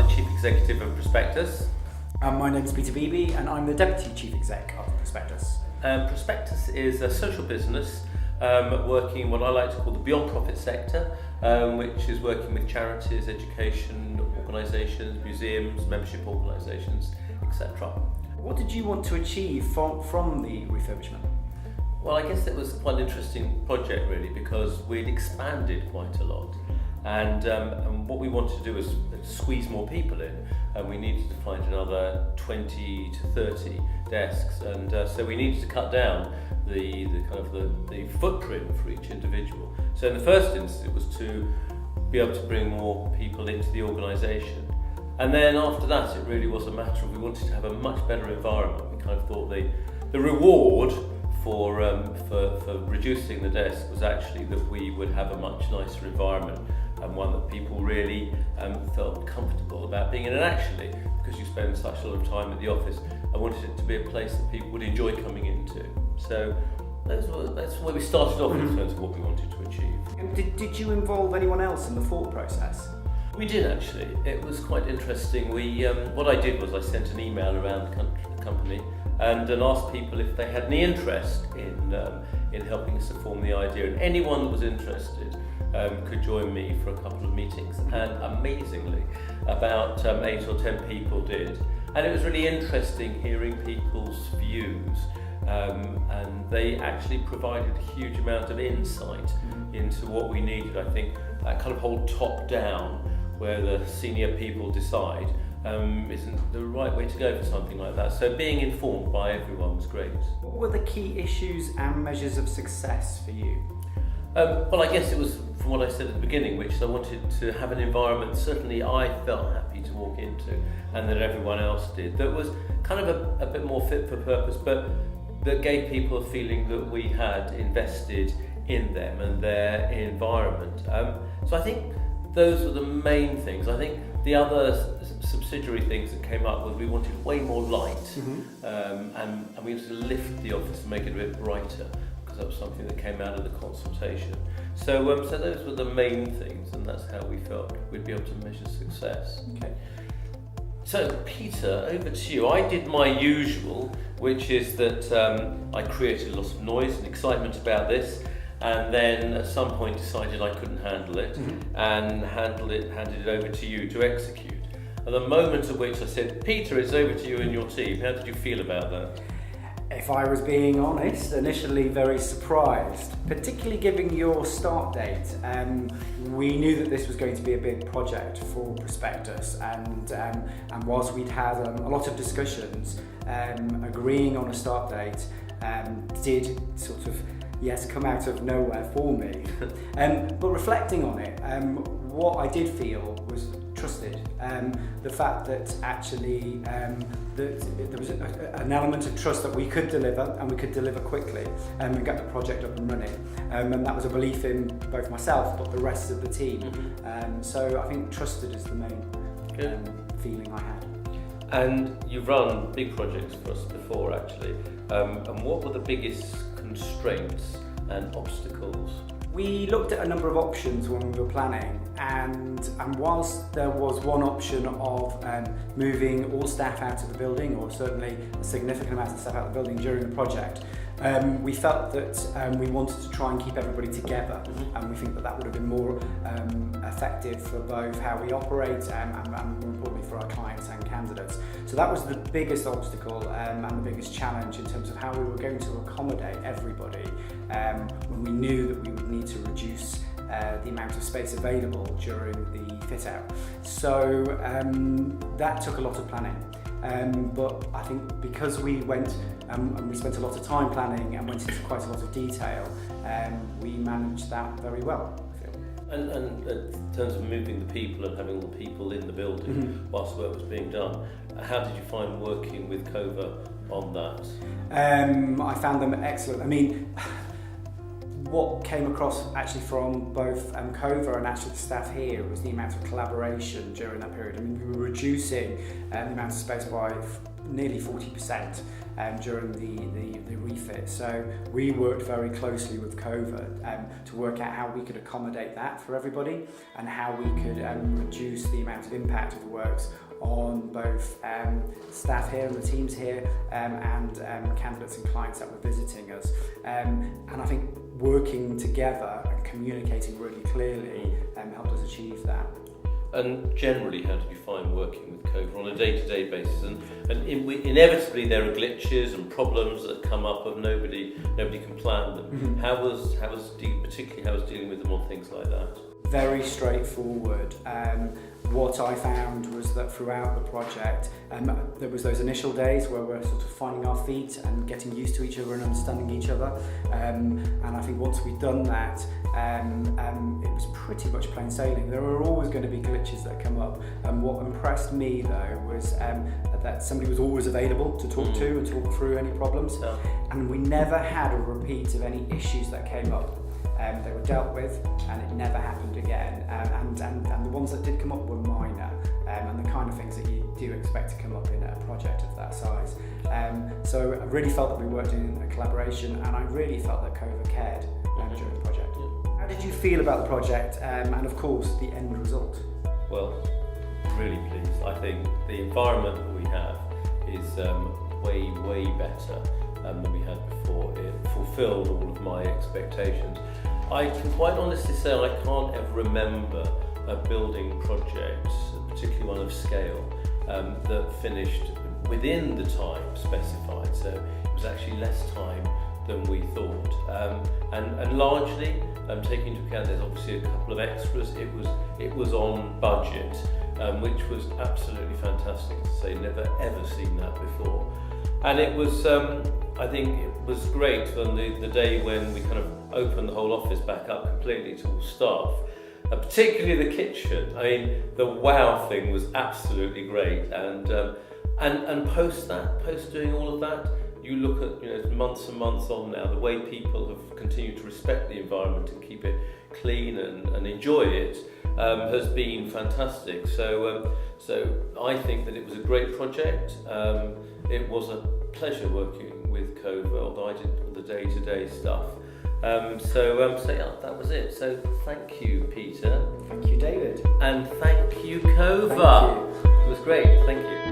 the Chief Executive of Prospectus. My name is Peter Beebe and I'm the Deputy Chief Exec of Prospectus. Prospectus is a social business working in what I like to call the beyond profit sector, which is working with charities, education organisations, museums, membership organisations, etc. What did you want to achieve from the refurbishment? Well, I guess it was quite an interesting project really, because we'd expanded quite a lot, and what we wanted to do was squeeze more people in, and we needed to find another 20 to 30 desks, and so we needed to cut down the footprint for each individual. So in the first instance it was to be able to bring more people into the organisation, and then after that it really was a matter of we wanted to have a much better environment. We kind of thought the reward for reducing the desk was actually that we would have a much nicer environment, and one that people really felt comfortable about being in. And actually, because you spend such a lot of time at the office, I wanted it to be a place that people would enjoy coming into. So that's where we started off in terms of what we wanted to achieve. And did you involve anyone else in the thought process? We did actually. It was quite interesting. What I did was I sent an email around the company and asked people if they had any interest in helping us to form the idea, and anyone that was interested could join me for a couple of meetings, and amazingly about 8 or 10 people did, and it was really interesting hearing people's views, and they actually provided a huge amount of insight into what we needed. I think that kind of whole top down, where the senior people decide, isn't the right way to go for something like that. So being informed by everyone was great. What were the key issues and measures of success for you? Well, I guess it was from what I said at the beginning, which I wanted to have an environment certainly I felt happy to walk into, and that everyone else did, that was kind of a bit more fit for purpose, but that gave people a feeling that we had invested in them and their environment. So I think those were the main things. I think the other subsidiary things that came up was we wanted way more light, and we wanted to lift the office and make it a bit brighter, because that was something that came out of the consultation. So those were the main things, and that's how we felt we'd be able to measure success. Okay. So Peter, over to you. I did my usual, which is that I created lots of noise and excitement about this, and then at some point decided I couldn't handle it, and handed it over to you to execute. At the moment at which I said, Peter, it's over to you and your team, how did you feel about that? If I was being honest, initially very surprised, particularly given your start date. We knew that this was going to be a big project for Prospectus, and whilst we'd had a lot of discussions, agreeing on a start date did sort of come out of nowhere for me. But reflecting on it, what I did feel was trusted. The fact that actually that there was an element of trust that we could deliver, and we could deliver quickly, and get the project up and running. And that was a belief in both myself but the rest of the team. So I think trusted is the main feeling I had. And you've run big projects for us before actually, and what were the biggest constraints and obstacles? We looked at a number of options when we were planning, and whilst there was one option of moving all staff out of the building, or certainly a significant amount of staff out of the building during the project, we felt that we wanted to try and keep everybody together, and we think that would have been more effective for both how we operate and more importantly for our clients and candidates. So that was the biggest obstacle and the biggest challenge in terms of how we were going to accommodate everybody when we knew that we would need to reduce the amount of space available during the fit out. So that took a lot of planning. But I think because we went and we spent a lot of time planning and went into quite a lot of detail, we managed that very well, I feel. And in terms of moving the people and having all the people in the building whilst work was being done, how did you find working with COVA on that? I found them excellent. I mean, what came across actually from both Cova and actually the staff here was the amount of collaboration during that period. I mean, we were reducing the amount of space by nearly 40% during the refit. So we worked very closely with Cova to work out how we could accommodate that for everybody and how we could reduce the amount of impact of the works on both staff here and the teams here and candidates and clients that were visiting us. And I think working together and communicating really clearly helped us achieve that. And generally, how do you find working with Cova on a day-to-day basis? And inevitably, there are glitches and problems that come up of nobody can plan them. Mm-hmm. How was dealing with them on things like that? Very straightforward. What I found was that throughout the project, there was those initial days where we're sort of finding our feet and getting used to each other and understanding each other. And I think once we'd done that, it was pretty much plain sailing. There were always going to be glitches that come up. And what impressed me though was that somebody was always available to talk to and talk through any problems. Yeah. And we never had a repeat of any issues that came up. They were dealt with and it never happened again, and the ones that did come up were minor and the kind of things that you do expect to come up in a project of that size. So I really felt that we worked in a collaboration, and I really felt that Cova cared during the project. How did you feel about the project and of course the end result? Well, really pleased. I think the environment that we have is way better than we had before. It fulfilled all of my expectations. I can quite honestly say I can't ever remember a building project, particularly one of scale, that finished within the time specified. So it was actually less time than we thought. And largely, taking into account there's obviously a couple of extras, it was on budget, which was absolutely fantastic to say. Never ever seen that before. And it was, I think it was great on the day when we kind of opened the whole office back up completely to all staff, particularly the kitchen. I mean, the wow thing was absolutely great. And post doing all of that, you look at months and months on now, the way people have continued to respect the environment and keep it clean and enjoy it has been fantastic. So I think that it was a great project. It was a pleasure working with Cova, although I did all the day-to-day stuff. So yeah, that was it. So thank you, Peter. Thank you, David. And thank you, Cova. Thank you. It was great. Thank you.